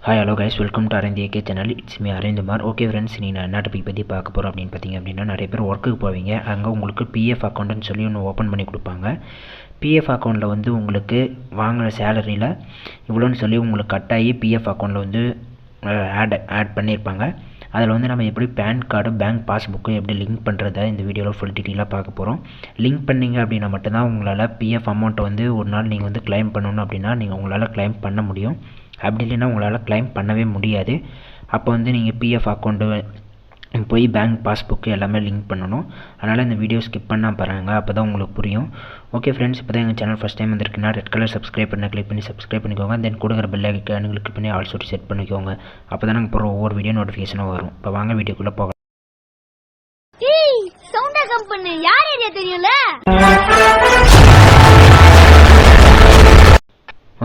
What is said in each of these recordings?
Hi, hello guys, welcome to RNDK channel. It's me Arindumar. Okay friends, நீ நான் என்ன topic பற்றி பார்க்க போகிறோம் அப்படின்னு பார்த்தீங்க அப்படின்னா, நிறைய பேர் ஒர்க்குக்கு போவீங்க. அங்கே உங்களுக்கு பிஎஃப் அக்கௌண்ட்டுன்னு சொல்லி ஒன்று ஓப்பன் பண்ணி கொடுப்பாங்க. பிஎஃப் அக்கௌண்ட்டில் வந்து உங்களுக்கு வாங்குகிற சேலரியில் இவ்வளோன்னு சொல்லி உங்களுக்கு கட் ஆகி பிஎஃப் அக்கௌண்ட்டில் வந்து ஆட் பண்ணியிருப்பாங்க. அதில் வந்து நம்ம எப்படி பேன் கார்டு பேங்க் பாஸ்புக்கு எப்படி லிங்க் பண்ணுறத இந்த வீடியோவில் ஃபுல் டீட்டெயிலாக பார்க்க போகிறோம். லிங்க் பண்ணிங்க அப்படின்னா மட்டும்தான் உங்களால் பிஎஃப் அமௌண்ட்டை வந்து ஒரு நாள் நீங்கள் வந்து கிளைம் பண்ணணும் அப்படின்னா உங்களால் கிளைம் பண்ண முடியும். அப்படி இல்லைன்னா உங்களால் கிளைம் பண்ணவே முடியாது. அப்போ வந்து நீங்கள் பிஎஃப் அக்கௌண்ட்டு போய் பேங்க் பாஸ்புக்கு எல்லாமே லிங்க் பண்ணணும். அதனால் இந்த வீடியோ ஸ்கிப் பண்ணால் பாருங்கள், அப்போ தான் உங்களுக்கு புரியும். ஓகே ஃப்ரெண்ட்ஸ், இப்போ தான் எங்கள் சேனல் ஃபஸ்ட் டைம் வந்திருக்குன்னா ரெட் கலர் சப்ஸ்கிரைப் பண்ண கிளிக் பண்ணி சப்ஸ்கிரைப் பண்ணிக்கோங்க. தென் கொடுக்குற பெல் ஐக்கானை கிளிக் பண்ணி ஆல் சொல்லி செட் பண்ணிக்கோங்க. அப்போ தான் நாங்கள் போகிற ஒவ்வொரு வீடியோ நோட்டிஃபிகேஷனும் வரும். இப்போ வாங்க வீடியோக்குள்ளே போகலாம்.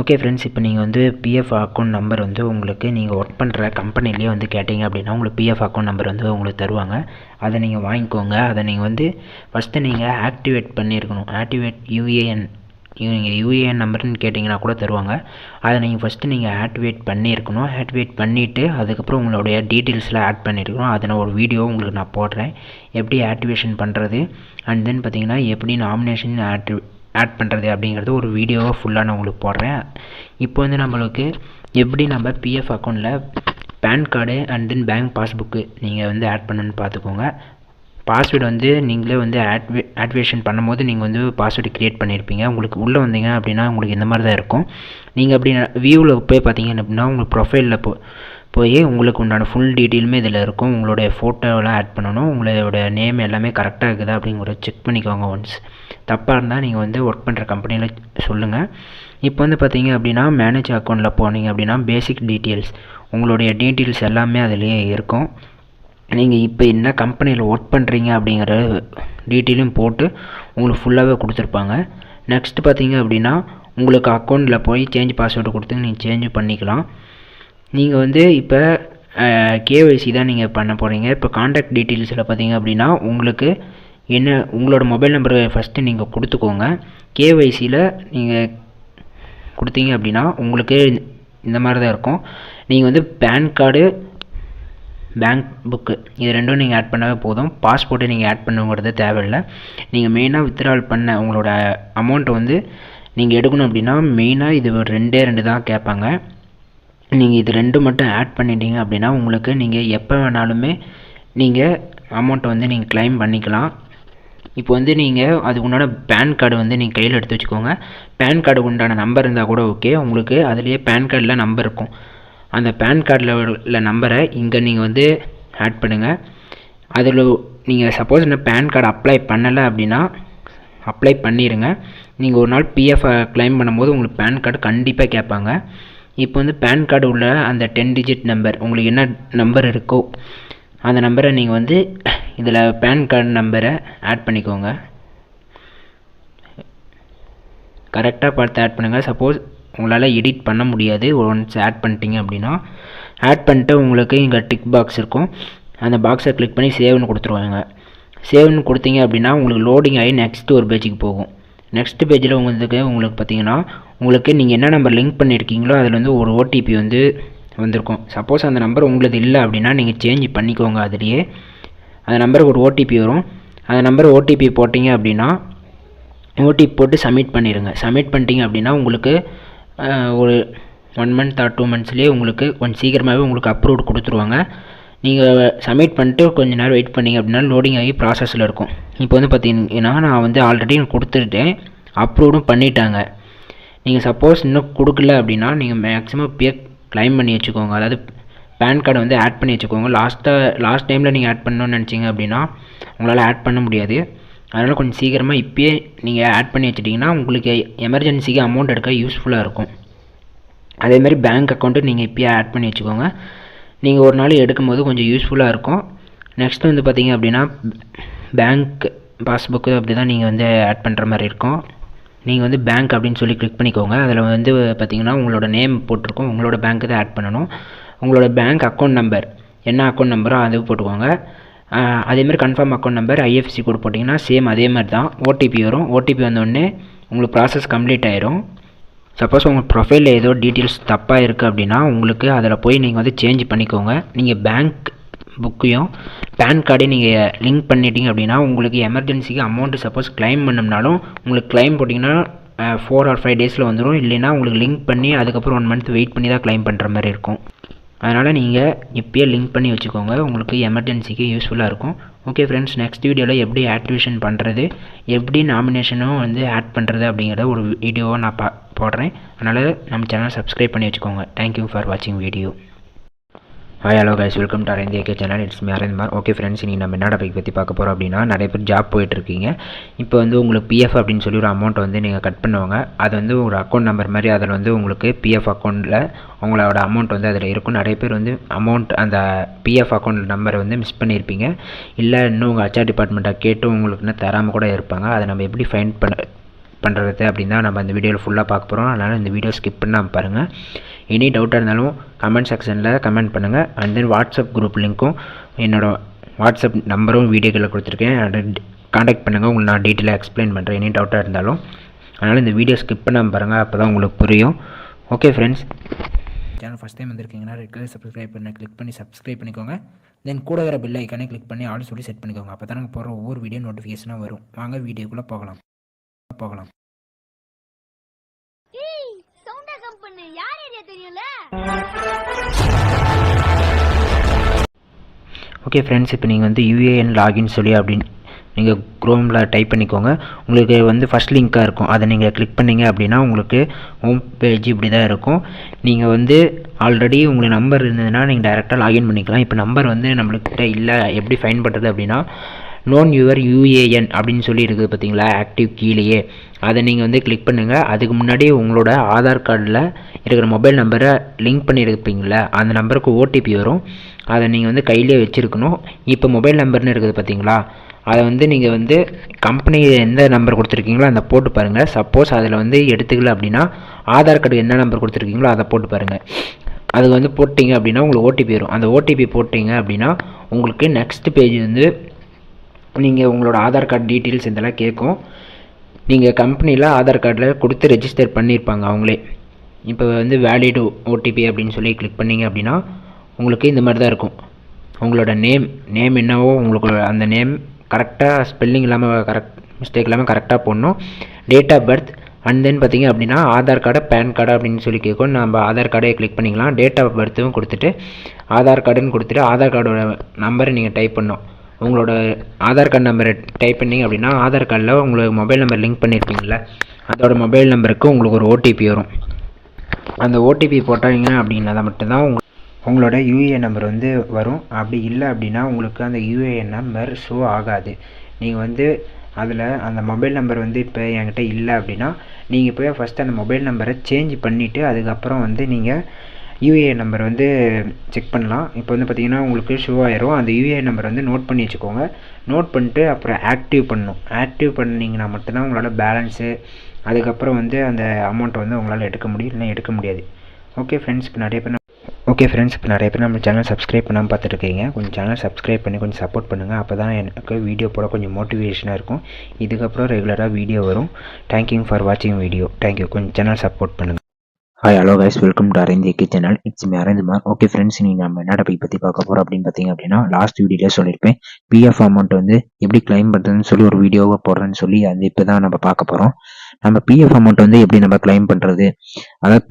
ஓகே ஃப்ரெண்ட்ஸ், இப்போ நீங்கள் வந்து பிஎஃப் அக்கௌண்ட் நம்பர் வந்து உங்களுக்கு நீங்கள் ஒர்க் பண்ணுற கம்பெனிலேயே வந்து கேட்டிங்க அப்படின்னா உங்களுக்கு பிஎஃப் அக்கௌண்ட் நம்பர் வந்து உங்களுக்கு தருவாங்க. அதை நீங்கள் வாங்கிக்கோங்க. அதை நீங்கள் வந்து ஃபஸ்ட்டு நீங்கள் ஆக்டிவேட் பண்ணியிருக்கணும். ஆக்டிவேட் யூஏஎன் நம்பர்னு கேட்டிங்கன்னா கூட தருவாங்க. அதை நீங்கள் ஃபஸ்ட்டு நீங்கள் ஆக்டிவேட் பண்ணியிருக்கணும். ஆக்டிவேட் பண்ணிவிட்டு அதுக்கப்புறம் உங்களுடைய டீட்டெயில்ஸில் ஆட் பண்ணியிருக்கணும். அதை நான் ஒரு வீடியோ உங்களுக்கு நான் போடுறேன், எப்படி ஆக்டிவேஷன் பண்ணுறது அண்ட் தென் பார்த்திங்கன்னா எப்படி நாமினேஷன் ஆட் பண்ணுறது அப்படிங்கிறது ஒரு வீடியோவை ஃபுல்லாக நான் உங்களுக்கு போடுறேன். இப்போ வந்து நம்மளுக்கு எப்படி நம்ம பிஎஃப் அக்கௌண்ட்டில் PAN card and then bank passbook நீங்கள் வந்து ஆட் பண்ணணுன்னு பார்த்துக்கோங்க. பாஸ்வேர்டு வந்து நீங்களே வந்து ஆக்டிவேஷன் பண்ணும்போது நீங்கள் வந்து பாஸ்வேர்டு க்ரியேட் பண்ணியிருப்பீங்க. உங்களுக்கு உள்ளே வந்தீங்க அப்படின்னா உங்களுக்கு இந்த மாதிரி தான் இருக்கும். நீங்கள் அப்படி வியூவில் போய் பார்த்தீங்க அப்படின்னா உங்களுக்கு ப்ரொஃபைலில் போய் உங்களுக்கு உண்டான ஃபுல் டீட்டெயிலுமே இதில் இருக்கும். உங்களுடைய ஃபோட்டோவெலாம் ஆட் பண்ணணும். உங்களோட நேம் எல்லாமே கரெக்டாக இருக்குதா அப்படிங்கிறத செக் பண்ணிக்கோங்க. ஒன்ஸ் தப்பாக இருந்தால் நீங்கள் வந்து ஒர்க் பண்ணுற கம்பெனியில் சொல்லுங்கள். இப்போ வந்து பார்த்தீங்க அப்படின்னா மேனேஜ் அக்கௌண்ட்டில் போனீங்க அப்படின்னா பேசிக் டீட்டெயில்ஸ் உங்களுடைய டீட்டெயில்ஸ் எல்லாமே அதிலேயே இருக்கும். நீங்கள் இப்போ என்ன கம்பெனியில் ஒர்க் பண்ணுறீங்க அப்படிங்கிற டீட்டெயிலும் போட்டு உங்களுக்கு ஃபுல்லாகவே கொடுத்துருப்பாங்க. நெக்ஸ்ட் பார்த்தீங்க அப்படின்னா உங்களுக்கு அக்கௌண்ட்டில் போய் சேஞ்ச் பாஸ்வேர்டு கொடுத்து நீங்கள் சேஞ்ச் பண்ணிக்கலாம். நீங்கள் வந்து இப்போ கேஒய்சி தான் நீங்கள் பண்ண போகிறீங்க. இப்போ கான்டாக்ட் டீட்டெயில்ஸில் பார்த்தீங்க அப்படின்னா உங்களுக்கு என்ன உங்களோட மொபைல் நம்பரை ஃபஸ்ட்டு நீங்கள் கொடுத்துக்கோங்க. கேஒய்சியில் நீங்கள் கொடுத்தீங்க அப்படின்னா உங்களுக்கு இந்த மாதிரி தான் இருக்கும். நீங்கள் வந்து பேன் கார்டு பேங்க் புக்கு இது ரெண்டும் நீங்கள் ஆட் பண்ணவே போதும். பாஸ்போர்ட்டை நீங்கள் ஆட் பண்ணுங்கிறது தேவையில்லை. நீங்கள் மெயினாக வித்ட்ரால் பண்ண உங்களோட அமௌண்ட்டை வந்து நீங்கள் எடுக்கணும் அப்படின்னா மெயினாக இது ரெண்டு தான் கேட்பாங்க. நீங்கள் இது ரெண்டு மட்டும் ஆட் பண்ணிட்டீங்க அப்படின்னா உங்களுக்கு நீங்கள் எப்போ வேணாலுமே நீங்கள் அமௌண்ட்டை வந்து நீங்கள் கிளைம் பண்ணிக்கலாம். இப்போ வந்து நீங்கள் அதுக்கு உண்டான பேன் கார்டு வந்து நீங்கள் கையில் எடுத்து வச்சுக்கோங்க. பேன் கார்டுக்கு உண்டான நம்பர் இருந்தால் கூட ஓகே. உங்களுக்கு அதுலேயே பேன் கார்டில் நம்பர் இருக்கும். அந்த பேன் கார்டில் உள்ள நம்பரை இங்கே நீங்கள் வந்து ஆட் பண்ணுங்கள். அதில் நீங்கள் சப்போஸ் என்ன பேன் கார்டு அப்ளை பண்ணலை அப்படின்னா அப்ளை பண்ணிடுங்க. நீங்கள் ஒரு நாள் பிஎஃப் கிளைம் பண்ணும்போது உங்களுக்கு பேன் கார்டு கண்டிப்பாக கேட்பாங்க. இப்போ வந்து பேன் கார்டு உள்ள அந்த 10 டிஜிட் நம்பர் உங்களுக்கு என்ன நம்பர் இருக்கோ அந்த நம்பரை நீங்கள் வந்து இதில் பேன் கார்டு நம்பரை ஆட் பண்ணிக்கோங்க. கரெக்டாக பார்த்து ஆட் பண்ணுங்கள். சப்போஸ் உங்களால் எடிட் பண்ண முடியாது, ஒன்ஸ் ஆட் பண்ணிட்டீங்க அப்படின்னா ஆட் பண்ணிட்டு உங்களுக்கு இங்கே டிக் பாக்ஸ் இருக்கும். அந்த பாக்ஸை கிளிக் பண்ணி சேவ்னு கொடுத்துருவாங்க. சேவ்னு கொடுத்தீங்க அப்படின்னா உங்களுக்கு லோடிங் ஆகி நெக்ஸ்ட் ஒரு பேஜுக்கு போகும். நெக்ஸ்ட் பேஜில் உங்களுக்கு பார்த்தீங்கன்னா உங்களுக்கு நீங்கள் என்ன நம்பர் லிங்க் பண்ணியிருக்கீங்களோ அதில் வந்து ஒரு ஓடிபி வந்து வந்திருக்கும். சப்போஸ் அந்த நம்பர் உங்களுக்கு இல்லை அப்படின்னா நீங்கள் சேஞ்ச் பண்ணிக்கோங்க. அதுலேயே அந்த நம்பருக்கு ஒரு ஓடிபி வரும். அந்த நம்பர் ஓடிபி போட்டிங்க அப்படின்னா ஓடிபி போட்டு சப்மிட் பண்ணிடுங்க. சப்மிட் பண்ணிட்டீங்க அப்படின்னா உங்களுக்கு ஒரு 1 மந்த் ஆர் 2 மந்த்ஸ்லேயே உங்களுக்கு கொஞ்சம் சீக்கிரமாகவே உங்களுக்கு அப்ரூவ்டு கொடுத்துருவாங்க. நீங்கள் சப்மிட் பண்ணிட்டு கொஞ்சம் நேரம் வெயிட் பண்ணிங்க அப்படின்னா லோடிங் ஆகி ப்ராசஸில் இருக்கும். இப்போ வந்து பார்த்தீங்கன்னா நான் வந்து ஆல்ரெடி கொடுத்துட்டேன், அப்ரூவ்டும் பண்ணிட்டாங்க. நீங்கள் சப்போஸ் இன்னும் கொடுக்கல அப்படின்னா நீங்கள் மேக்ஸிமம் பிஎஃப் கிளைம் பண்ணி வச்சுக்கோங்க. அதாவது பேன் கார்டை வந்து ஆட் பண்ணி வச்சுக்கோங்க. லாஸ்ட் டைமில் நீங்கள் ஆட் பண்ணணும்னு நினச்சிங்க அப்படின்னா உங்களால் ஆட் பண்ண முடியாது. அதனால் கொஞ்சம் சீக்கிரமாக இப்போயே நீங்கள் ஆட் பண்ணி வச்சிட்டிங்கன்னா உங்களுக்கு எமர்ஜென்சிக்கு அமௌண்ட் எடுக்க யூஸ்ஃபுல்லாக இருக்கும். அதேமாதிரி பேங்க் அக்கௌண்ட்டு நீங்கள் இப்போயே ஆட் பண்ணி வச்சுக்கோங்க. நீங்கள் ஒரு நாள் எடுக்கும்போது கொஞ்சம் யூஸ்ஃபுல்லாக இருக்கும். நெக்ஸ்ட் வந்து பார்த்திங்க அப்படின்னா பேங்க் பாஸ்புக்கு அப்படி தான் நீங்கள் வந்து ஆட் பண்ணுற மாதிரி இருக்கும். நீங்கள் வந்து பேங்க் அப்படின்னு சொல்லி கிளிக் பண்ணிக்கோங்க. அதில் வந்து பார்த்திங்கன்னா உங்களோட நேம் போட்டிருக்கும். உங்களோட பேங்க்கு தான் ஆட் பண்ணணும். உங்களோட பேங்க் அக்கௌண்ட் நம்பர் என்ன அக்கௌண்ட் நம்பரோ அது போட்டுக்கோங்க. அதேமாதிரி confirm account number IFSC code போட்டிங்கன்னா சேம் அதே மாதிரி தான் ஓடிபி வரும். ஓடிபி வந்தோடனே உங்களுக்கு ப்ராசஸ் கம்ப்ளீட் ஆயிரும். சப்போஸ் உங்கள் ப்ரொஃபைலில் ஏதோ டீட்டெயில்ஸ் தப்பாக இருக்குது அப்படின்னா உங்களுக்கு அதில் போய் நீங்கள் வந்து சேஞ்ச் பண்ணிக்கோங்க. நீங்கள் பேங்க் புக்கையும் பேன் கார்டையும் நீங்கள் லிங்க் பண்ணிட்டீங்க அப்படின்னா உங்களுக்கு எமர்ஜென்சிக்கு அமௌண்ட்டு சப்போஸ் கிளைம் பண்ணோம்னாலும் உங்களுக்கு கிளைம் போட்டிங்கன்னா 4 or 5 டேஸில் வந்துடும். இல்லைன்னா உங்களுக்கு லிங்க் பண்ணி அதுக்கப்புறம் 1 month வெயிட் பண்ணி தான் கிளைம் பண்ணுற மாதிரி இருக்கும். அதனால் நீங்கள் இப்போயே லிங்க் பண்ணி வச்சுக்கோங்க, உங்களுக்கு எமர்ஜென்சிக்கு யூஸ்ஃபுல்லாக இருக்கும். ஓகே ஃப்ரெண்ட்ஸ், நெக்ஸ்ட் வீடியோவில் எப்படி ஆக்டிவேஷன் பண்ணுறது, எப்படி நாமினேஷனும் வந்து ஆட் பண்ணுறது அப்படிங்கிறத ஒரு வீடியோவை நான் போடுறேன். அதனால் நம்ம சேனல் சப்ஸ்கிரைப் பண்ணி வச்சுக்கோங்க. தேங்க்யூ ஃபார் வாட்சிங் video. Hi hello guys, welcome to Aravind AK channel. It's me Aravind. Okay friends, இன்றைக்கி நம்ம என்ன டாபிக் பற்றி பார்க்க போகிறோம் அப்படின்னா, நிறைய பேர் ஜாப் போயிட்டுருக்கீங்க. இப்போ வந்து உங்களுக்கு பிஎஃப் அப்படின்னு சொல்லி ஒரு அமௌண்ட் வந்து நீங்கள் கட் பண்ணுவாங்க. அது வந்து ஒரு அக்கௌண்ட் நம்பர் மாதிரி அதில் வந்து உங்களுக்கு பிஎஃப் அக்கௌண்ட்டில் உங்களோட அமௌண்ட் வந்து அதில் இருக்கும். நிறைய பேர் வந்து அமௌண்ட் அந்த பிஎஃப் அக்கௌண்ட் நம்பரை வந்து மிஸ் பண்ணியிருப்பீங்க. இல்லை இன்னும் உங்கள் ஹெச்ஆர் டிபார்ட்மெண்ட்டை கேட்டு உங்களுக்கு இன்னும் தராமல் கூட இருப்பாங்க. அதை நம்ம எப்படி ஃபைண்ட் பண்ணுறது அப்படின்னு தான் நம்ம இந்த வீடியோவில் ஃபுல்லாக பார்க்க போகிறோம். அதனால் இந்த வீடியோ ஸ்கிப் பண்ணாமல் பாருங்கள். எனி டவுட்டாக இருந்தாலும் கமெண்ட் செக்ஷனில் கமெண்ட் பண்ணுங்கள். அண்ட் தென் வாட்ஸ்அப் குரூப் லிங்க்கும் என்னோடய வாட்ஸ்அப் நம்பரும் வீடியோக்களில் கொடுத்துருக்கேன். அதை காண்டாக்ட் பண்ணுங்கள், உங்களுக்கு நான் டீட்டெயிலாக எக்ஸ்பிளைன் பண்ணுறேன் எனி டவுட்டாக இருந்தாலும். அதனால் இந்த வீடியோ ஸ்கிப் பண்ணாமல் பாருங்கள், அப்போ தான் உங்களுக்கு புரியும். Okay friends, channel first time வந்திருக்கீங்கன்னா ரெட் கலர் சப்ஸ்கிரைப் பண்ண கிளிக் பண்ணி சப்ஸ்கிரைப் பண்ணிக்கோங்க. தென் கூட வர பெல் ஐக்கானே கிளிக் பண்ணி ஆல் சொல்லி செட் பண்ணிக்கோங்க. அப்போ தான் நாங்கள் போகிற ஒவ்வொரு வீடியோ நோட்டிஃபிகேஷனாக வரும். வாங்க வீடியோக்குள்ளே போகலாம். ஓகே ஃப்ரெண்ட்ஸ், இப்போ நீங்கள் வந்து யூஏஎன் லாகின் சொல்லி அப்படின்னு நீங்கள் குரோமில் டைப் பண்ணிக்கோங்க. உங்களுக்கு வந்து ஃபஸ்ட் லிங்காக இருக்கும், அதை நீங்கள் கிளிக் பண்ணிங்க அப்படின்னா உங்களுக்கு ஹோம் பேஜ் இப்படி தான் இருக்கும். நீங்கள் வந்து ஆல்ரெடி உங்களுக்கு நம்பர் இருந்ததுன்னா நீங்கள் டைரெக்டாக லாகின் பண்ணிக்கலாம். இப்போ நம்பர் வந்து நம்மளுக்கிட்ட இல்லை, எப்படி ஃபைன் பண்ணுறது அப்படின்னா, நோன் யுவர் யூஏஎன் அப்படின்னு சொல்லி இருக்குது பார்த்தீங்களா, ஆக்டிவ் கீழேயே அதை நீங்கள் வந்து கிளிக் பண்ணுங்கள். அதுக்கு முன்னாடி உங்களோட ஆதார் கார்டில் இருக்கிற மொபைல் நம்பரை லிங்க் பண்ணியிருப்பீங்களா, அந்த நம்பருக்கு ஓடிபி வரும். அதை நீங்கள் வந்து கையிலே வச்சுருக்கணும். இப்போ மொபைல் நம்பர்னு இருக்குது பார்த்தீங்களா, அதை வந்து நீங்கள் வந்து கம்பெனி எந்த நம்பர் கொடுத்துருக்கீங்களோ அந்த போட்டு பாருங்கள். சப்போஸ் அதில் வந்து எடுத்துக்கல அப்படின்னா ஆதார் கார்டு என்ன நம்பர் கொடுத்துருக்கீங்களோ அதை போட்டு பாருங்கள். அது வந்து போட்டிங்க அப்படின்னா உங்களுக்கு ஓடிபி வரும். அந்த ஓடிபி போட்டிங்க அப்படின்னா உங்களுக்கு நெக்ஸ்ட் பேஜ் வந்து நீங்கள் உங்களோட ஆதார் கார்டு டீட்டெயில்ஸ் இதெல்லாம் கேட்கும். நீங்கள் கம்பெனியில் ஆதார் கார்டில் கொடுத்து ரெஜிஸ்டர் பண்ணியிருப்பாங்க அவங்களே. இப்போ வந்து வேலிட் ஓடிபி அப்படின்னு சொல்லி கிளிக் பண்ணிங்க அப்படின்னா உங்களுக்கு இந்த மாதிரி தான் இருக்கும். உங்களோட நேம் என்னவோ உங்களுக்கு அந்த நேம் கரெக்டாக ஸ்பெல்லிங் இல்லாமல் மிஸ்டேக் இல்லாமல் கரெக்டாக போடணும். Date of birth and then பார்த்திங்க அப்படின்னா ஆதார் கார்டு பேன் கார்டு அப்படின்னு சொல்லி கேட்கும். நம்ம ஆதார் கார்டே கிளிக் பண்ணிக்கலாம். டேட் ஆஃப் பர்த்தும் கொடுத்துட்டு ஆதார் கார்டுன்னு கொடுத்துட்டு ஆதார் கார்டோட நம்பரை நீங்கள் டைப் பண்ணணும். உங்களோட ஆதார் கார்டு நம்பரை டைப் பண்ணிங்க அப்படின்னா ஆதார் கார்டில் உங்களுக்கு மொபைல் நம்பர் லிங்க் பண்ணியிருப்பீங்களா, அதோட மொபைல் நம்பருக்கு உங்களுக்கு ஒரு ஓடிபி வரும். அந்த ஓடிபி போட்டாங்க அப்படின்னா மட்டும்தான் உங்களோட யூஏஎன் நம்பர் வந்து வரும். அப்படி இல்லை அப்படின்னா உங்களுக்கு அந்த யூஏஎன் நம்பர் ஷோ ஆகாது. நீங்கள் வந்து அதில் அந்த மொபைல் நம்பர் வந்து இப்போ என்கிட்ட இல்லை அப்படின்னா நீங்கள் போய் ஃபஸ்ட்டு அந்த மொபைல் நம்பரை சேஞ்ச் பண்ணிவிட்டு அதுக்கப்புறம் வந்து நீங்கள் யூஏஎன் நம்பர் வந்து செக் பண்ணலாம். இப்போ வந்து பார்த்திங்கன்னா உங்களுக்கு ஷோ ஆயிரும். அந்த யூஏஎன் நம்பர் வந்து நோட் பண்ணி வச்சுக்கோங்க. நோட் பண்ணிட்டு அப்புறம் ஆக்டிவ் பண்ணணும். ஆக்டிவ் பண்ணிங்கன்னா மட்டும்தான் உங்களால் பேலன்ஸு அதுக்கப்புறம் வந்து அந்த அமௌண்ட்டை வந்து உங்களால் எடுக்க முடியும், இல்லைன்னா எடுக்க முடியாது. ஓகே ஃப்ரெண்ட்ஸ், இப்போ நிறைய பேர் நம்ம சேனல் சப்ஸ்கிரைப் பண்ணாமல் பார்த்துட்ருக்கீங்க. கொஞ்சம் சேனல் சப்ஸ்கிரைப் பண்ணி கொஞ்சம் சப்போர்ட் பண்ணுங்கள். அப்போ தான் எனக்கு வீடியோ போட கொஞ்சம் மோட்டிவேஷனாக இருக்கும். இதுக்கப்புறம் ரெகுலராக வீடியோ வரும். தேங்க்யூ ஃபார் வாட்சிங் வீடியோ. தேங்க்யூ. கொஞ்சம் சேனல் சப்போர்ட் பண்ணுங்கள். Hi hello guys, welcome to Aravind AK channel. It's me Aravind. Okay friends, நீங்கள் நம்ம என்ன டாபிக் பற்றி பார்க்க போகிறோம் அப்படின்னு பார்த்தீங்க அப்படின்னா, லாஸ்ட் வீடியோவில் சொல்லியிருப்பேன் பிஎஃப் அமௌண்ட் வந்து எப்படி கிளைம் பண்ணுறதுன்னு சொல்லி ஒரு வீடியோவை போடுறேன்னு சொல்லி அது இப்போ தான் நம்ம பார்க்க போகிறோம். நம்ம பிஎஃப் அமௌண்ட் வந்து எப்படி நம்ம கிளைம் பண்ணுறது, அதாவது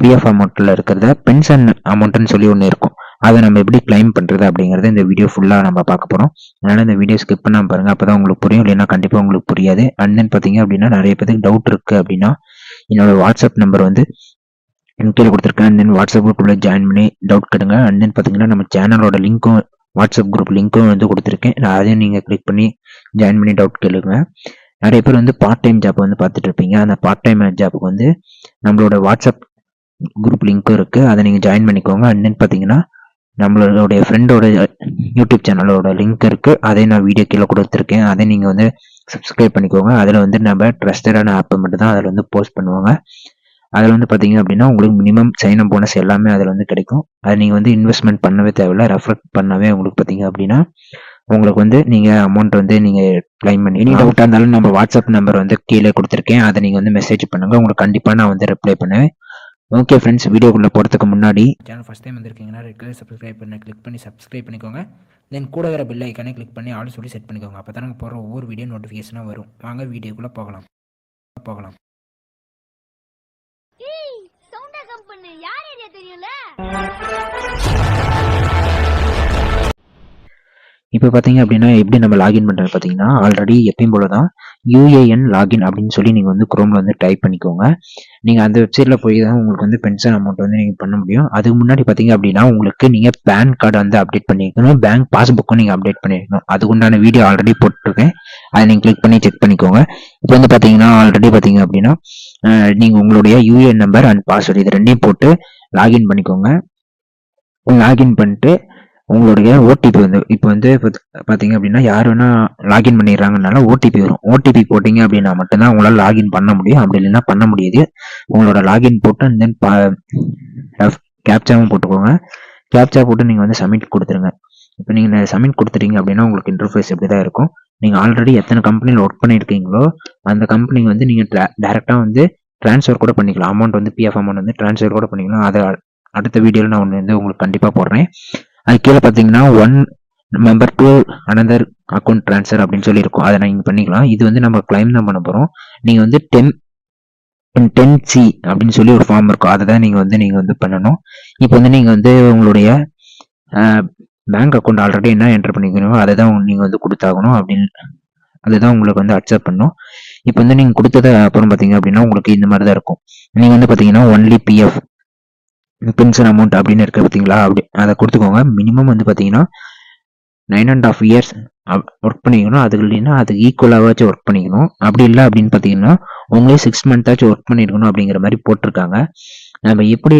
பிஎஃப் அமௌண்ட்டில் இருக்கிறத பென்ஷன் அமௌண்ட்டுன்னு சொல்லி ஒன்று இருக்கும், அதை நம்ம எப்படி கிளைம் பண்ணுறது அப்படிங்கிறது இந்த வீடியோ ஃபுல்லாக நம்ம பார்க்க போகிறோம். அதனால் இந்த வீடியோ ஸ்கிப் பண்ணாமல் பாருங்கள், அப்போ தான் உங்களுக்கு புரியும், இல்லைன்னா கண்டிப்பாக உங்களுக்கு புரியாது. அண்ட் தென் பார்த்தீங்க அப்படின்னா நிறைய பேருக்கு டவுட் இருக்குது அப்படின்னா என்னோட வாட்ஸ்அப் நம்பர் வந்து கீழே கொடுத்துருக்கேன். அண்ட் தென் வாட்ஸ்அப் குரூப்பில் ஜாயின் பண்ணி டவுட் கேட்டுங்க. அண்ட் தென் பார்த்தீங்கன்னா நம்ம சேனலோட லிங்க்கும் வாட்ஸ்அப் குரூப் லிங்க்கும் வந்து கொடுத்துருக்கேன். அதையும் நீங்கள் கிளிக் பண்ணி ஜாயின் பண்ணி டவுட் கேளுங்க. நிறைய பேர் வந்து பார்ட் டைம் ஜாப் வந்து பார்த்துட்டு இருப்பீங்க. அந்த பார்ட் டைம் ஜாப்புக்கு வந்து நம்மளோட வாட்ஸ்அப் குரூப் லிங்க்கும் இருக்குது, அதை நீங்கள் ஜாயின் பண்ணிக்கோங்க. அண்ட் தென் பார்த்தீங்கன்னா நம்மளுடைய ஃப்ரெண்டோட யூடியூப் சேனலோட லிங்க் இருக்குது, அதையும் நான் வீடியோ கீழே கொடுத்துருக்கேன். அதை நீங்கள் வந்து சப்ஸ்கிரைப் பண்ணிக்கோங்க. அதில் வந்து நம்ம ட்ரஸ்டடான ஆப்பை மட்டும் தான் அதில் வந்து போஸ்ட் பண்ணுவாங்க. அதில் வந்து பார்த்தீங்க அப்படின்னா உங்களுக்கு மினிமம் சைன் அப் போனஸ் எல்லாமே அதில் வந்து கிடைக்கும். அதை நீங்கள் வந்து இன்வெஸ்ட்மெண்ட் பண்ணவே தேவையில்லை, ரெஃபர் பண்ணவே உங்களுக்கு பார்த்தீங்க அப்படின்னா உங்களுக்கு வந்து நீங்கள் அமௌண்ட் வந்து நீங்கள் கிளைம் பண்ணி எனி டவுட்டாக இருந்தாலும் நம்ம வாட்ஸ்அப் நம்பர் வந்து கீழே கொடுத்துருக்கேன். அதை நீங்கள் வந்து மெசேஜ் பண்ணுங்கள். உங்களுக்கு கண்டிப்பாக நான் வந்து ரிப்ளை பண்ணுவேன். ஓகே ஃப்ரெண்ட்ஸ், வீடியோக்குள்ளே போகிறதுக்கு முன்னாடி சேனல் ஃபஸ்ட் டைம் வந்திருக்கீங்கன்னா ரெட் கலர் சப்ஸ்கிரைப் பண்ண கிளிக் பண்ணி சப்ஸ்கிரைப் பண்ணிக்கோங்க. தென் கூட வர பெல் ஐக்கானே கிளிக் பண்ணி ஆல் சொல்லி செட் பண்ணிக்கோங்க. அப்போ தான் நாங்கள் போகிற ஒவ்வொரு வீடியோ நோட்டிஃபிகேஷனாக வரும். வாங்க வீடியோக்குள்ளே போகலாம். இப்போ பார்த்தீங்க அப்படின்னா எப்படி நம்ம லாகின் பண்ணுறது பார்த்தீங்கன்னா, ஆல்ரெடி எப்பயும் போல தான் யூஏஎன் லாகின் அப்படின்னு சொல்லி நீங்கள் வந்து குரோமில் வந்து டைப் பண்ணிக்கோங்க. நீங்கள் அந்த வெப்சைட்டில் போய் தான் உங்களுக்கு வந்து பென்ஷன் அமௌண்ட் வந்து நீங்கள் பண்ண முடியும். அதுக்கு முன்னாடி பார்த்தீங்க அப்படின்னா உங்களுக்கு நீங்கள் பேன் கார்டு வந்து அப்டேட் பண்ணிக்கணும், பேங்க் பாஸ்புக்கும் நீங்கள் அப்டேட் பண்ணிக்கணும். அதுக்குண்டான வீடியோ ஆல்ரெடி போட்டிருக்கேன், அதை நீங்கள் கிளிக் பண்ணி செக் பண்ணிக்கோங்க. இப்போ வந்து பார்த்தீங்கன்னா ஆல்ரெடி பார்த்தீங்க அப்படின்னா நீங்கள் உங்களுடைய யூஏஎன் நம்பர் அண்ட் பாஸ்வேர்டு இது ரெண்டையும் போட்டு லாகின் பண்ணிக்கோங்க. லாகின் பண்ணிட்டு உங்களுடைய ஓடிபி வந்து இப்போ வந்து பார்த்தீங்க அப்படின்னா யார் வேணா லாகின் பண்ணிடுறாங்கனால ஓடிபி வரும். ஓடிபி போட்டிங்க அப்படின்னா மட்டும்தான் உங்களால் லாகின் பண்ண முடியும். அப்படி இல்லைன்னா பண்ண முடியாது. உங்களோட லாகின் போட்டு அண்ட் தென் கேப்சாவும் போட்டுக்கோங்க. கேப்சா போட்டு நீங்கள் வந்து சப்மிட் கொடுத்துருங்க. இப்போ நீங்கள் சப்மிட் கொடுத்துட்டீங்க அப்படின்னா உங்களுக்கு இன்டர்ஃபேஸ் இப்படி தான் இருக்கும். நீங்கள் ஆல்ரெடி எத்தனை கம்பெனியில் ஒர்க் பண்ணியிருக்கீங்களோ அந்த கம்பெனிக்கு வந்து நீங்கள் டேரெக்டாக வந்து ட்ரான்ஸ்ஃபர் கூட பண்ணிக்கலாம். அமௌண்ட் வந்து பிஎஃப் அமௌண்ட் வந்து ட்ரான்ஸ்ஃபர் கூட பண்ணிக்கலாம். அதை அடுத்த வீடியோவில் நான் ஒன்று வந்து உங்களுக்கு கண்டிப்பாக போடுறேன். அது கீழே பார்த்தீங்கன்னா 1 member to another account transfer அப்படின்னு சொல்லி இருக்கும். அதை நீங்கள் பண்ணிக்கலாம். இது வந்து நம்ம கிளைம் தான் பண்ண போகிறோம். நீங்கள் வந்து 10C அப்படின்னு சொல்லி ஒரு ஃபார்ம் இருக்கும். அதை தான் நீங்கள் வந்து பண்ணணும். இப்போ வந்து நீங்கள் வந்து உங்களுடைய பேங்க் அக்கௌண்ட் ஆல்ரெடி என்ன என்டர் பண்ணிக்கணும் அதை தான் நீங்கள் வந்து கொடுத்தாகணும். அப்படின்னு அதுதான் உங்களுக்கு வந்து அக்செப்ட் பண்ணும். இப்போ வந்து நீங்கள் கொடுத்தது அப்புறம் பார்த்தீங்க அப்படின்னா உங்களுக்கு இந்த மாதிரி தான் இருக்கும். நீங்கள் வந்து பார்த்தீங்கன்னா ஒன்லி பிஎஃப் பென்ஷன் அமௌண்ட் அப்படின்னு இருக்க பார்த்தீங்களா, அப்படி அதை கொடுத்துக்கோங்க. மினிமம் வந்து பார்த்தீங்கன்னா 9.5 years ஒர்க் பண்ணிக்கணும். அதுக்கு இல்லைன்னா அதுக்கு ஈக்குவலாகவாச்சும் ஒர்க் பண்ணிக்கணும். அப்படி இல்லை அப்படின்னு பார்த்தீங்கன்னா உங்களே 6 months ஒர்க் பண்ணியிருக்கணும் அப்படிங்கிற மாதிரி போட்டிருக்காங்க. நம்ம எப்படி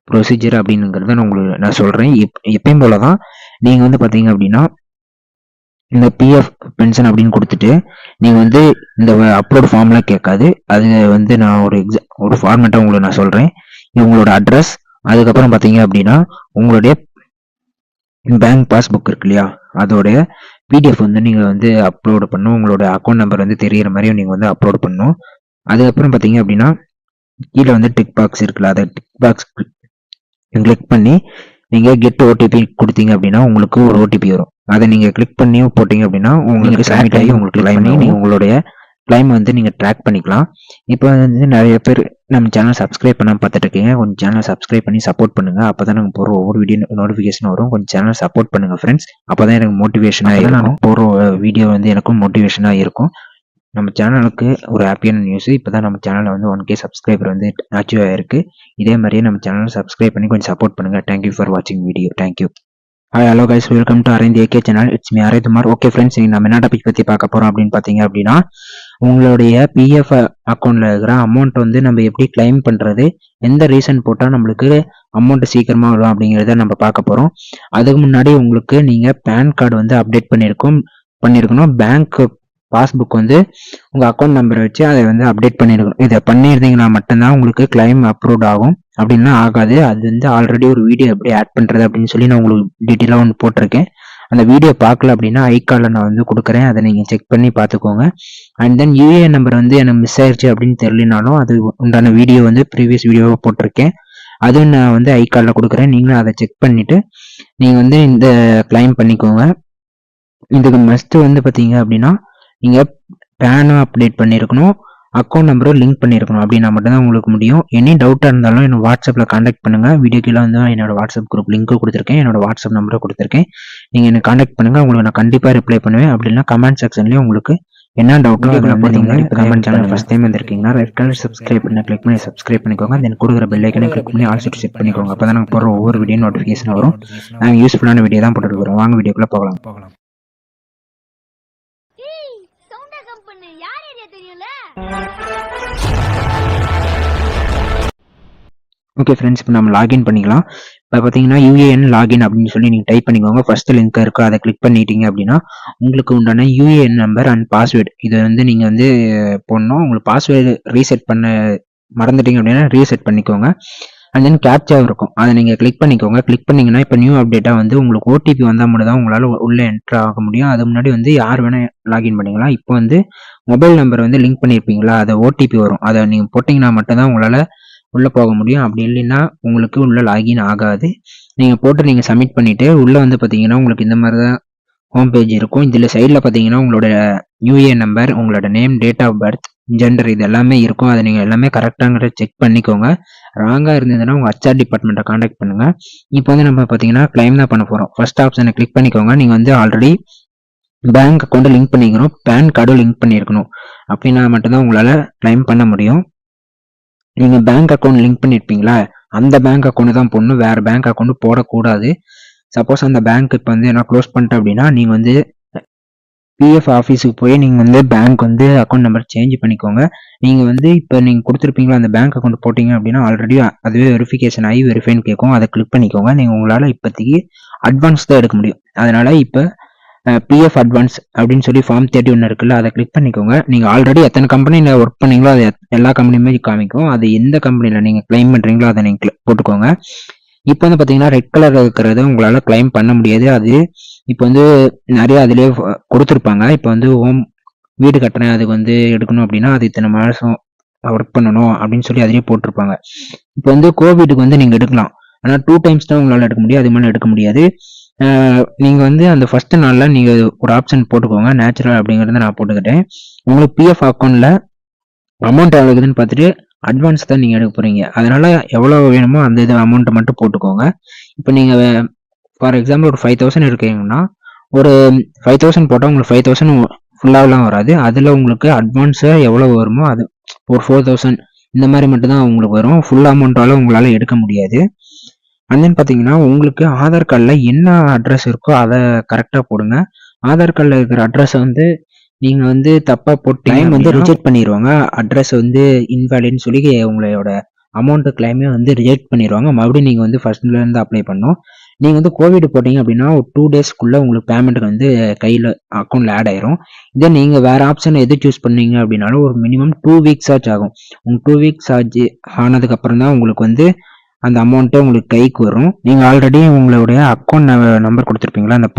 ப்ரொசீஜர் அப்படிங்கிறத நான் சொல்கிறேன். எப்பயும் போல தான் நீங்கள் வந்து பார்த்தீங்க அப்படின்னா இந்த பிஎஃப் பென்ஷன் அப்படின்னு கொடுத்துட்டு நீங்கள் வந்து இந்த அப்லோட் ஃபார்ம்லாம் கேட்காது. அது வந்து நான் ஒரு ஃபார்மேட்டாக உங்களுக்கு நான் சொல்கிறேன். உங்களோட அட்ரஸ், அதுக்கப்புறம் பார்த்தீங்க அப்படின்னா உங்களுடைய பேங்க் பாஸ்புக் இருக்கு இல்லையா, அதோடைய பிடிஎஃப் வந்து நீங்கள் வந்து அப்லோடு பண்ணணும். உங்களோட அக்கௌண்ட் நம்பர் வந்து தெரிகிற மாதிரியும் நீங்கள் வந்து அப்லோட் பண்ணணும். அதுக்கப்புறம் பார்த்தீங்க அப்படின்னா கீழே வந்து டிக் பாக்ஸ் இருக்குல்ல, அதை டிக் பாக்ஸ் கிளிக் பண்ணி நீங்கள் கெட் ஓடிபி கொடுத்தீங்க அப்படின்னா உங்களுக்கு ஒரு ஓடிபி வரும். அதை நீங்கள் கிளிக் பண்ணி போட்டிங்க அப்படின்னா உங்களுக்கு சப்மிட் ஆகி உங்களுக்கு கிளைம் பண்ணி உங்களுடைய கிளைம் வந்து நீங்கள் ட்ராக் பண்ணிக்கலாம். இப்போ வந்து நிறைய பேர் நம்ம சேனல் சப்ஸ்கிரைப் பண்ணாமல் பார்த்துட்டு இருக்கீங்க. கொஞ்சம் சேனல் சப்ஸ்கிரைப் பண்ணி சப்போர்ட் பண்ணுங்கள். அப்போ தான் நாங்கள் போகிற ஒவ்வொரு வீடியோ நோட்டிஃபிகேஷன் வரும். கொஞ்சம் சேனல் சப்போர்ட் பண்ணுங்கள் ஃப்ரெண்ட்ஸ். அப்போ தான் எனக்கு மோட்டிவேஷனாக இருக்கும். போகிற வீடியோ வந்து எனக்கும் மோட்டிவேஷனாக இருக்கும். நம்ம சேனலுக்கு ஒரு ஹாப்பியான நியூஸ், இப்போ தான் நம்ம சேனலில் வந்து 1K சப்ஸ்கிரைபர் வந்து அச்சீவ் ஆகிருக்கு. இதே மாதிரியே நம்ம சேனலை சப்ஸ்கிரைப் பண்ணி கொஞ்சம் சப்போர்ட் பண்ணுங்கள். தேங்க்யூ ஃபார் வாட்சிங் video. Thank you. Hi hello guys, welcome to Aravind AK channel. It's me Aravind Kumar. Okay friends, நம்ம என்ன டாபிக் பற்றி பார்க்க போகிறோம் அப்படின்னு பார்த்தீங்க அப்படின்னா உங்களுடைய பிஎஃப் அக்கௌண்ட்டில் இருக்கிற அமௌண்ட் வந்து நம்ம எப்படி கிளைம் பண்ணுறது, எந்த ரீசன் போட்டால் நம்மளுக்கு அமௌண்ட் சீக்கிரமாக வரும் அப்படிங்கிறத நம்ம பார்க்க போகிறோம். அதுக்கு முன்னாடி உங்களுக்கு நீங்கள் பேன் கார்டு வந்து அப்டேட் பண்ணியிருக்கணும். பேங்க் பாஸ்புக் வந்து உங்கள் அக்கௌண்ட் நம்பரை வச்சு அதை வந்து அப்டேட் பண்ணியிருக்கணும். இதை பண்ணியிருந்தீங்கன்னா மட்டும்தான் உங்களுக்கு கிளைம் அப்ரூவ் ஆகும். அப்படின்னா ஆகாது. அது வந்து ஆல்ரெடி ஒரு வீடியோ எப்படி ஆட் பண்ணுறது அப்படின்னு சொல்லி நான் உங்களுக்கு டீட்டெயிலாக ஒன்று போட்டிருக்கேன். அந்த வீடியோ பார்க்கல அப்படின்னா ஐகார்டில் நான் வந்து கொடுக்குறேன், அதை நீங்கள் செக் பண்ணி பார்த்துக்கோங்க. அண்ட் தென் யூஏஎன் நம்பர் வந்து எனக்கு மிஸ் ஆயிடுச்சு அப்படின்னு தெரியலனாலும் அது உண்டான வீடியோ வந்து ப்ரீவியஸ் வீடியோவை போட்டிருக்கேன். அதுவும் நான் வந்து ஐகார்டில் கொடுக்குறேன். நீங்களும் அதை செக் பண்ணிவிட்டு நீங்கள் வந்து இந்த கிளைம் பண்ணிக்கோங்க. இதுக்கு மஸ்ட்டு வந்து பார்த்தீங்க அப்படின்னா நீங்கள் பேனும் அப்டேட் பண்ணியிருக்கணும், அக்கௌண்ட் நம்பரும் லிங்க் பண்ணியிருக்கணும். அப்படின்னா மட்டும்தான் உங்களுக்கு முடியும். எனி டவுட்டாக இருந்தாலும் என்னோட வாட்ஸ்அப்பில் காண்டாக்ட் பண்ணுங்கள். வீடியோ கீழே வந்து என்னோட வாட்ஸ்அப் குரூப் லிங்க்கும் கொடுத்துருக்கேன், என்னோட வாட்ஸ்அப் நம்பரும் கொடுத்துருக்கேன். நீங்கள் என்னை காண்டாக்ட் பண்ணுங்கள், உங்களுக்கு நான் கண்டிப்பாக ரிப்ளை பண்ணுவேன். அப்படின்னா கமெண்ட் செக்ஷன்லேயும் உங்களுக்கு என்ன டவுட்டோ அதில் பார்த்தீங்கன்னா கமெண்ட் சேனல் ஃபஸ்ட் டைம் வந்திருக்கீங்கன்னா ரெட் கலர் சப்ஸ்கிரைப் பண்ணி கிளிக் பண்ணி சப்ஸ்கிரைப் பண்ணிக்கோங்க. தென் கொடுக்குற பெல் ஐக்கனை கிளிக் பண்ணி ஆல் செட் பண்ணிக்கோங்க. அப்போ தான் நாங்கள் போகிற ஒவ்வொரு வீடியோ நோட்டிஃபிகேஷன் வரும். நாங்கள் யூஸ்ஃபுல்லான வீடியோ தான் போட்டுருக்கிறோம். வாங்க வீடியோக்குள்ளே போகலாம். ஓகே ஃப்ரெண்ட்ஸ், இப்போ நம்ம லாகின் பண்ணிக்கலாம். இப்போ பார்த்தீங்கன்னா யூஏஎன் லாகின் அப்படின்னு சொல்லி நீங்கள் டைப் பண்ணிக்கோங்க. ஃபர்ஸ்ட் லிங்க் இருக்கோ அதை கிளிக் பண்ணிட்டீங்க அப்படின்னா உங்களுக்கு உண்டான யூஏஎன் நம்பர் அண்ட் பாஸ்வேர்டு இதை வந்து நீங்கள் வந்து போடணும். உங்களுக்கு பாஸ்வேர்டு ரீசெட் பண்ண மறந்துட்டீங்க அப்படின்னா ரீசெட் பண்ணிக்கோங்க. அண்ட் தென் கேப்சா இருக்கும், அதை நீங்கள் கிளிக் பண்ணிக்கோங்க. கிளிக் பண்ணிங்கன்னா இப்போ நியூ அப்டேட்டாக வந்து உங்களுக்கு ஓடிபி வந்தால் மட்டும் தான் உங்களால் உள்ளே என்ட்ரு ஆக முடியும். அது முன்னாடி வந்து யார் வேணால் லாகின் பண்ணிக்கலாம். இப்போ வந்து மொபைல் நம்பர் வந்து லிங்க் பண்ணியிருப்பீங்களா, அதை ஓடிபி வரும், அதை நீங்கள் போட்டிங்கன்னா மட்டும்தான் உங்களால் உள்ளே போக முடியும். அப்படி இல்லைன்னா உங்களுக்கு உள்ளே லாகின் ஆகாது. நீங்கள் போட்டு நீங்கள் சப்மிட் பண்ணிவிட்டு உள்ளே வந்து பார்த்தீங்கன்னா உங்களுக்கு இந்த மாதிரி தான் ஹோம் பேஜ் இருக்கும். இதில் சைடில் பார்த்தீங்கன்னா உங்களோட யூஏ நம்பர், உங்களோட name, date of birth, gender இது எல்லாமே இருக்கும். அதை நீங்கள் எல்லாமே கரெக்டாங்கிற செக் பண்ணிக்கோங்க. ராங்காக இருந்ததுன்னா உங்கள் ஹெச்ஆர் டிபார்ட்மெண்ட்டை காண்டாக்ட் பண்ணுங்கள். இப்போ வந்து நம்ம பார்த்தீங்கன்னா கிளைம் தான் பண்ண போகிறோம். ஃபர்ஸ்ட் ஆப்ஷனை கிளிக் பண்ணிக்கோங்க. நீங்கள் வந்து ஆல்ரெடி பேங்க் அக்கௌண்ட்டை லிங்க் பண்ணிக்கணும், பேன் கார்டும் லிங்க் பண்ணியிருக்கணும். அப்படின்னா மட்டும்தான் உங்களால் கிளைம் பண்ண முடியும். நீங்கள் பேங்க் அக்கௌண்ட் லிங்க் பண்ணியிருப்பீங்களா, அந்த பேங்க் அக்கௌண்ட் தான் போடணும், வேறு பேங்க் அக்கௌண்ட் போடக்கூடாது. சப்போஸ் அந்த பேங்க் இப்போ வந்து என்ன க்ளோஸ் பண்ணிட்டேன் அப்படின்னா நீங்கள் வந்து பிஎஃப் ஆஃபீஸுக்கு போய் நீங்கள் வந்து பேங்க் வந்து அக்கௌண்ட் நம்பர் சேஞ்ச் பண்ணிக்கோங்க. நீங்கள் வந்து இப்போ நீங்கள் கொடுத்துருப்பீங்களா அந்த பேங்க் அக்கௌண்ட் போட்டிங்க அப்படின்னா ஆல்ரெடி அதுவே வெரிஃபிகேஷன் ஆகி வெரிஃபைன்னு கேட்கும், அதை கிளிக் பண்ணிக்கோங்க. நீங்கள் உங்களால் இப்போதைக்கு அட்வான்ஸ் தான் எடுக்க முடியும். அதனால் இப்போ பிஎஃப் அட்வான்ஸ் அப்படின்னு சொல்லி ஃபார்ம் 31 இருக்குல்ல, அதை கிளிக் பண்ணிக்கோங்க. நீங்கள் ஆல்ரெடி எத்தனை கம்பெனியில் ஒர்க் பண்ணீங்களோ அது எல்லா கம்பெனியுமே காமிக்கும். அது எந்த கம்பெனியில் நீங்கள் கிளைம் பண்ணுறீங்களோ அதை நீங்கள் போட்டுக்கோங்க. இப்போ வந்து பார்த்தீங்கன்னா ரெட் கலர் இருக்கிறது உங்களால் கிளைம் பண்ண முடியாது. அது இப்போ வந்து நிறைய அதிலே கொடுத்துருப்பாங்க. இப்போ வந்து வீடு கட்டுறேன், அதுக்கு வந்து எடுக்கணும் அப்படின்னா அது இத்தனை மாதம் ஒர்க் பண்ணணும் அப்படின்னு சொல்லி அதிலே போட்டிருப்பாங்க. இப்போ வந்து கோவிடுக்கு வந்து நீங்கள் எடுக்கலாம், ஆனால் 2 டைம்ஸ் தான் உங்களால் எடுக்க முடியும், அது மேலே எடுக்க முடியாது. நீங்கள் வந்து அந்த ஃபர்ஸ்ட் நாளில் நீங்கள் ஒரு ஆப்ஷன் போட்டுக்கோங்க, நேச்சுரல் அப்படிங்கிறத நான் போட்டுக்கிட்டேன். உங்களுக்கு பிஎஃப் அக்கௌண்ட்டில் அமௌண்ட் எவ்வளோ இருக்குதுன்னு பார்த்துட்டு அட்வான்ஸ் தான் நீங்கள் எடுக்க போகிறீங்க. அதனால் எவ்வளோ வேணுமோ அந்த இது அமௌண்ட்டை மட்டும் போட்டுக்கோங்க. இப்போ நீங்கள் ஃபார் எக்ஸாம்பிள் ஒரு 5000 இருக்கீங்கன்னா ஒரு 5000 போட்டால் உங்களுக்கு 5000 ஃபுல்லாகலாம் வராது. அதில் உங்களுக்கு அட்வான்ஸாக எவ்வளோ வருமோ அது ஒரு 4000 இந்த மாதிரி மட்டும்தான் உங்களுக்கு வரும். ஃபுல் அமௌண்ட்டால் உங்களால் எடுக்க முடியாது. அண்ட் தென் பார்த்தீங்கன்னா உங்களுக்கு ஆதார் கார்டில் என்ன அட்ரஸ் இருக்கோ அதை கரெக்டாக போடுங்க. ஆதார் கார்டில் இருக்கிற அட்ரஸை வந்து நீங்கள் வந்து தப்பாக போட்டு கிளைம் வந்து ரிஜெக்ட் பண்ணிடுவாங்க. அட்ரஸ் வந்து இன்வேலிட்னு சொல்லி உங்களோட அமௌண்ட்டு கிளைமே வந்து ரிஜெக்ட் பண்ணிடுவாங்க. மறுபடியும் நீங்கள் வந்து ஃபர்ஸ்ட்லேருந்து அப்ளை பண்ணணும். நீங்கள் வந்து கோவிட் போட்டிங்க அப்படின்னா ஒரு 2 டேஸ்க்குள்ளே உங்களுக்கு பேமெண்ட்டுக்கு வந்து கையில் அக்கௌண்ட்டில் ஆட் ஆயிரும். இதே நீங்கள் வேறு ஆப்ஷன் எது சூஸ் பண்ணீங்க அப்படின்னாலும் ஒரு மினிமம் 2 வீக்ஸ் ஆகும். உங்களுக்கு 2 வீக்ஸ் ஆனதுக்கப்புறம் தான் உங்களுக்கு வந்து அந்த அமௌண்ட்டே உங்களுக்கு கைக்கு வரும். நீங்கள் ஆல்ரெடி உங்களுடைய அக்கௌண்ட் நம்பர் கொடுத்துருப்பீங்களா, அந்த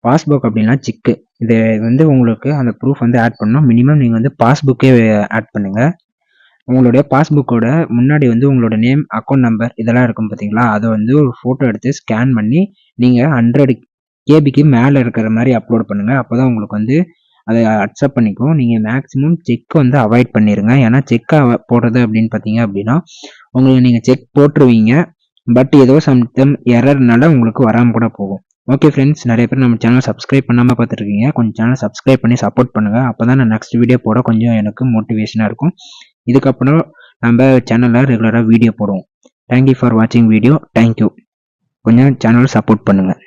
பாஸ்புக் அப்படின்னா செக்கு, இது வந்து உங்களுக்கு அந்த ப்ரூஃப் வந்து ஆட் பண்ணணும். மினிமம் நீங்கள் வந்து பாஸ்புக்கே ஆட் பண்ணுங்கள். உங்களுடைய பாஸ்புக்கோட முன்னாடி வந்து உங்களோட நேம், அக்கௌண்ட் நம்பர் இதெல்லாம் இருக்கும் பார்த்தீங்களா, அதை வந்து ஒரு ஃபோட்டோ எடுத்து ஸ்கேன் பண்ணி நீங்கள் 100 KB மேலே இருக்கிற மாதிரி அப்லோட் பண்ணுங்கள். அப்போ தான் உங்களுக்கு வந்து அதை அக்செப்ட் பண்ணிக்கும். நீங்கள் மேக்ஸிமம் செக் வந்து அவாய்ட் பண்ணிடுங்க. ஏன்னா செக்கை போடுறது அப்படின்னு பார்த்தீங்க அப்படின்னா உங்களுக்கு நீங்கள் செக் போட்டுருவீங்க, பட் ஏதோ சம்டைம் எரர்னால உங்களுக்கு வராமல் கூட போகும். ஓகே ஃப்ரெண்ட்ஸ், நிறைய பேர் நம்ம சேனல் சப்ஸ்கிரைப் பண்ணாமல் பார்த்துருக்கீங்க. கொஞ்சம் சேனல் சப்ஸ்கிரைப் பண்ணி சப்போர்ட் பண்ணுங்கள். அப்போ தான் நான் நெக்ஸ்ட் வீடியோ போட கொஞ்சம் எனக்கு மோட்டிவேஷனாக இருக்கும். இதுக்கப்புறம் நம்ம சேனலில் ரெகுலராக வீடியோ போடுவோம். தேங்க்யூ ஃபார் வாட்சிங் வீடியோ. தேங்க்யூ. கொஞ்சம் சேனல் சப்போர்ட் பண்ணுங்கள்.